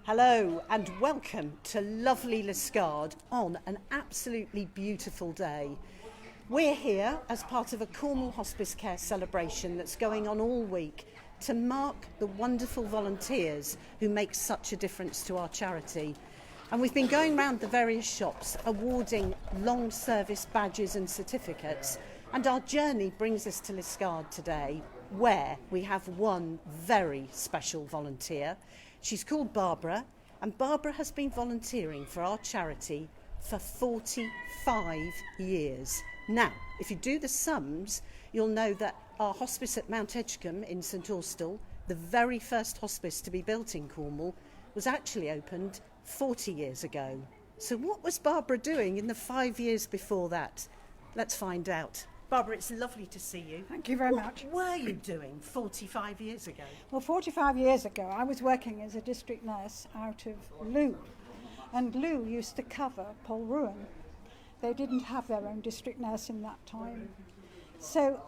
Hello and welcome to lovely Liskeard on an absolutely beautiful day. We're here as part of a Cornwall Hospice Care celebration that's going on all week to mark the wonderful volunteers who make such a difference to our charity. And we've been going around the various shops awarding long service badges and certificates, and our journey brings us to Liskeard today, where we have one very special volunteer. She's called Barbara, and Barbara has been volunteering for our charity for 45 years. Now, if you do the sums, you'll know that our hospice at Mount Edgecombe in St Austell, the very first hospice to be built in Cornwall, was actually opened 40 years ago. So what was Barbara doing in the 5 years before that? Let's find out. Barbara, it's lovely to see you. Thank you very much. What were you doing 45 years ago? Well, 45 years ago, I was working as a district nurse out of Loo. And Loo used to cover Polruan. They didn't have their own district nurse in that time. So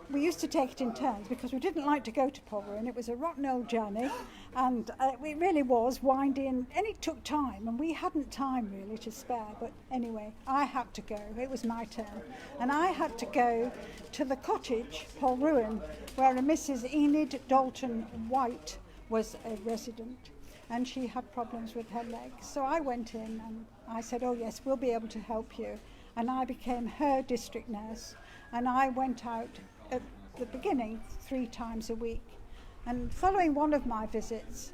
we used to take it in turns because we didn't like to go to Polruan. It was a rotten old journey, and it really was winding, and it took time, and we hadn't time really to spare. But anyway, I had to go. It was my turn. And I had to go to the cottage, Polruan, where a Mrs. Enid Dalton White was a resident, and she had problems with her legs. So I went in and I said, oh yes, we'll be able to help you. And I became her district nurse, and I went out at the beginning 3 times a week. And following one of my visits,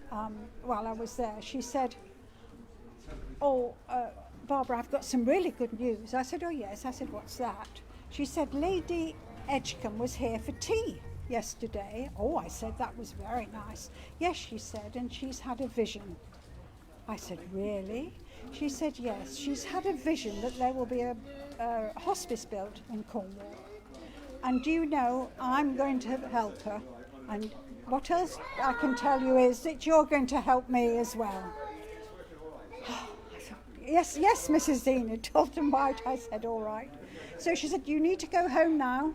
while I was there, she said, Barbara, I've got some really good news. I said, oh yes. I said, what's that? She said, Lady Edgecombe was here for tea yesterday. Oh, I said, that was very nice. Yes, she said, and she's had a vision. I said, really? She said, yes, she's had a vision that there will be a hospice built in Cornwall. And do you know, I'm going to help her. And what else I can tell you is that you're going to help me as well. I thought, yes, Mrs. Enid Dalton White. I said, all right. So she said, you need to go home now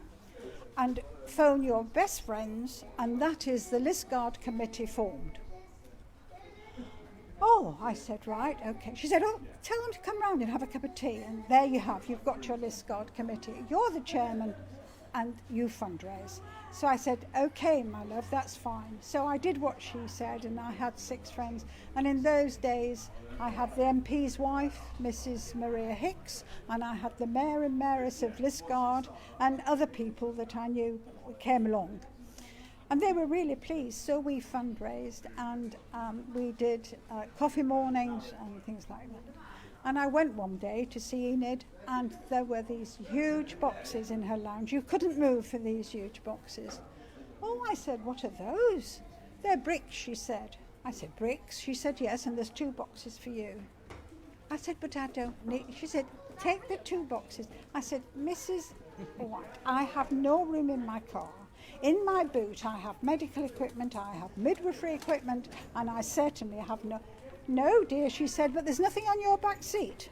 and phone your best friends, and that is the Liskeard committee formed. Oh, I said, right, okay. She said, oh, tell them to come round and have a cup of tea. And there you have, you've got your Liskeard committee. You're the chairman and you fundraise. So I said, okay, my love, that's fine. So I did what she said, and I had 6 friends. And in those days, I had the MP's wife, Mrs. Maria Hicks, and I had the Mayor and Mayoress of Liskeard, and other people that I knew came along. And they were really pleased, so we fundraised, and we did coffee mornings and things like that. And I went one day to see Enid, and there were these huge boxes in her lounge. You couldn't move for these huge boxes. Oh, I said, what are those? They're bricks, she said. I said, bricks? She said, yes, and there's 2 boxes for you. I said, but I don't need... She said, take the 2 boxes. I said, Mrs. White, I have no room in my car. In my boot, I have medical equipment, I have midwifery equipment, and I certainly have no... No, dear, she said, but there's nothing on your back seat.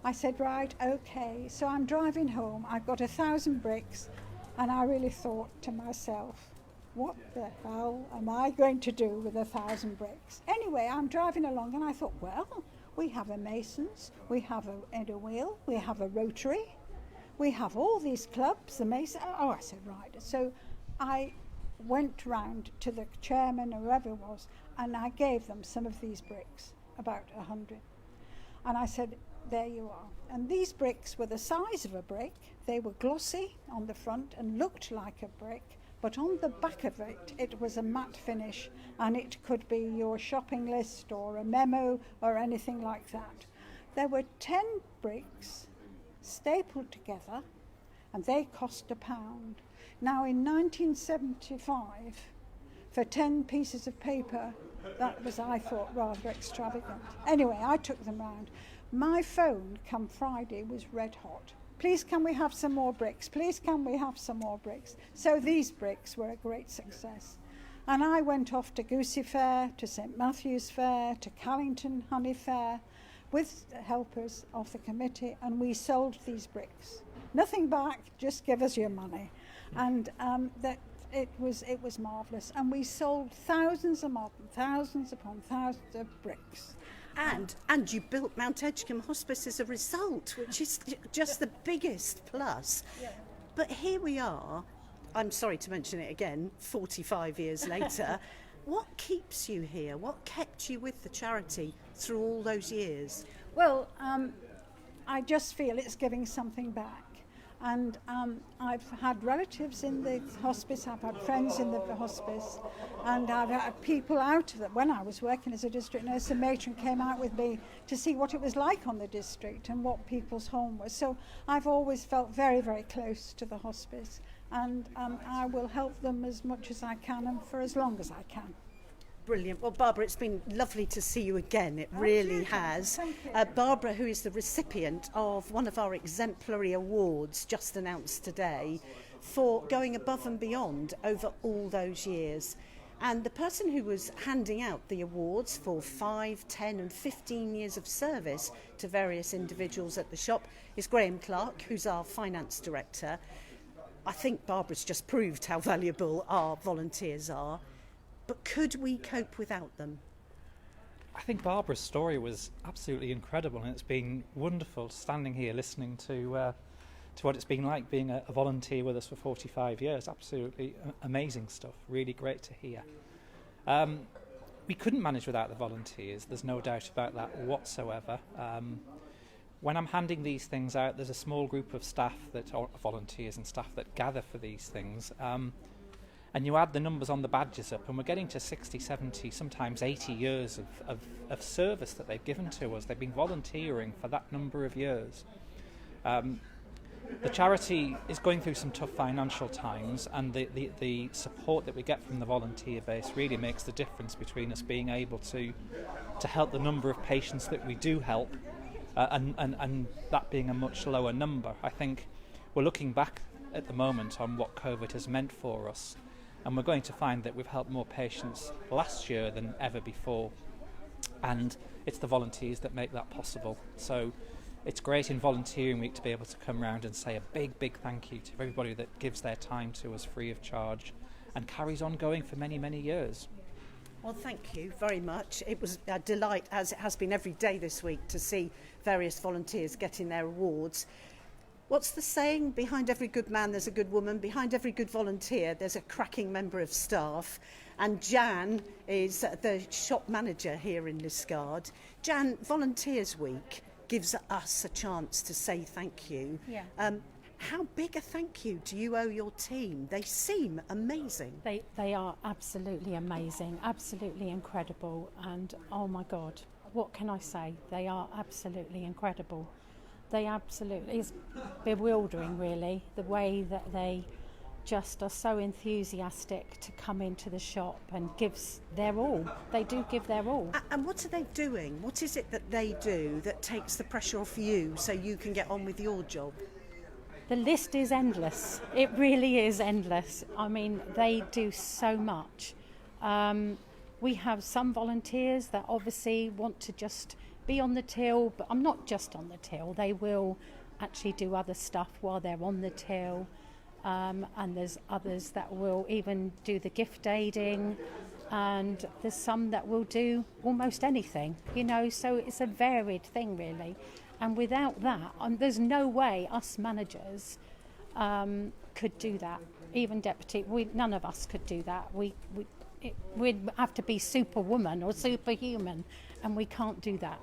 I said, right, okay. So I'm driving home. I've got 1,000 bricks, and I really thought to myself, what the hell am I going to do with 1,000 bricks? Anyway, I'm driving along, and I thought, well, we have a Masons, we have a Edda Wheel, we have a Rotary, we have all these clubs, the Mason. Oh, I said, right. So I went round to the chairman or whoever it was, and I gave them some of these bricks, about 100. And I said, there you are. And these bricks were the size of a brick. They were glossy on the front and looked like a brick, but on the back of it, it was a matte finish, and it could be your shopping list or a memo or anything like that. There were 10 bricks stapled together, and they cost £1. Now, in 1975, for 10 pieces of paper, that was, I thought, rather extravagant. Anyway, I took them round. My phone, come Friday, was red hot. Please, can we have some more bricks? Please, can we have some more bricks? So these bricks were a great success. And I went off to Goosey Fair, to St Matthew's Fair, to Callington Honey Fair, with helpers of the committee, and we sold these bricks. Nothing back, just give us your money. And it was marvellous, and we sold thousands upon thousands of bricks. And you built Mount Edgecombe Hospice as a result, which is just the biggest plus. Yeah. But here we are, I'm sorry to mention it again, 45 years later. What keeps you here? What kept you with the charity through all those years? Well, I just feel it's giving something back. And I've had relatives in the hospice, I've had friends in the hospice, and I've had people out of it. When I was working as a district nurse, a matron came out with me to see what it was like on the district and what people's home was. So I've always felt very, very close to the hospice, and I will help them as much as I can and for as long as I can. Brilliant. Well, Barbara, it's been lovely to see you again. It really has. Thank you. Barbara, who is the recipient of one of our exemplary awards just announced today for going above and beyond over all those years. And the person who was handing out the awards for 5, 10 and 15 years of service to various individuals at the shop is Clarke, who's our finance director. I think Barbara's just proved how valuable our volunteers are. But could we cope without them? I think Barbara's story was absolutely incredible, and it's been wonderful standing here listening to what it's been like being a volunteer with us for 45 years. Absolutely amazing stuff, really great to hear. We couldn't manage without the volunteers, there's no doubt about that whatsoever. When I'm handing these things out, there's a small group of staff that are volunteers and staff that gather for these things. And you add the numbers on the badges up, and we're getting to 60, 70, sometimes 80 years of service that they've given to us. They've been volunteering for that number of years. The charity is going through some tough financial times, and the support that we get from the volunteer base really makes the difference between us being able to help the number of patients that we do help, and that being a much lower number. I think we're looking back at the moment on what COVID has meant for us, and we're going to find that we've helped more patients last year than ever before, and it's the volunteers that make that possible. So it's great in Volunteering Week to be able to come round and say a big thank you to everybody that gives their time to us free of charge and carries on going for many, many years. Well, thank you very much. It was a delight, as it has been every day this week, to see various volunteers getting their awards. What's the saying? Behind every good man there's a good woman. Behind every good volunteer there's a cracking member of staff. And Jan is the shop manager here in Liskeard. Jan, Volunteers Week gives us a chance to say thank you. Yeah. How big a thank you do you owe your team? They seem amazing. They are absolutely amazing, absolutely incredible, and oh my God, what can I say? They are absolutely incredible. It's bewildering really, the way that they just are so enthusiastic to come into the shop and gives their all. They do give their all. And what are they doing? What is it that they do that takes the pressure off you so you can get on with your job? The list is endless. It really is endless. I mean, they do so much. We have some volunteers that obviously want to just be on the till, but I'm not just on the till. They will actually do other stuff while they're on the till. And there's others that will even do the gift aiding, and there's some that will do almost anything, so it's a varied thing really. And without that, there's no way us managers could do that. Even deputy, none of us could do that. We'd have to be superwoman or superhuman, and we can't do that,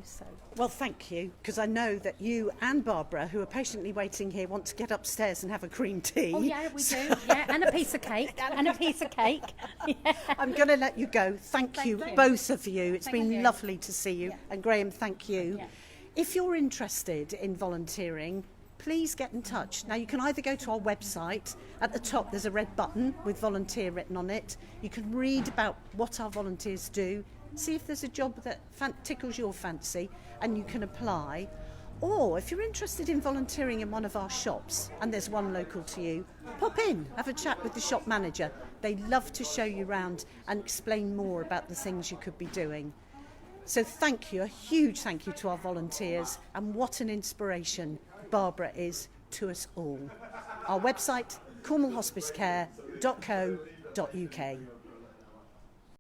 so. Well, thank you, because I know that you and Barbara, who are patiently waiting here, want to get upstairs and have a cream tea. Oh yeah, we do. Yeah, and a piece of cake. Yeah. I'm going to let you go. Thank you, both of you. It's been lovely to see you. Yeah. And Graham, thank you. Yeah. If you're interested in volunteering, please get in touch. Now, you can either go to our website. At the top, there's a red button with volunteer written on it. You can read about what our volunteers do, see if there's a job that tickles your fancy, and you can apply. Or if you're interested in volunteering in one of our shops, and there's one local to you, pop in, have a chat with the shop manager. They love to show you around and explain more about the things you could be doing. So thank you, a huge thank you to our volunteers, and what an inspiration Barbara is to us all. Our website, cornwallhospicecare.org.uk. liskeard.co.uk.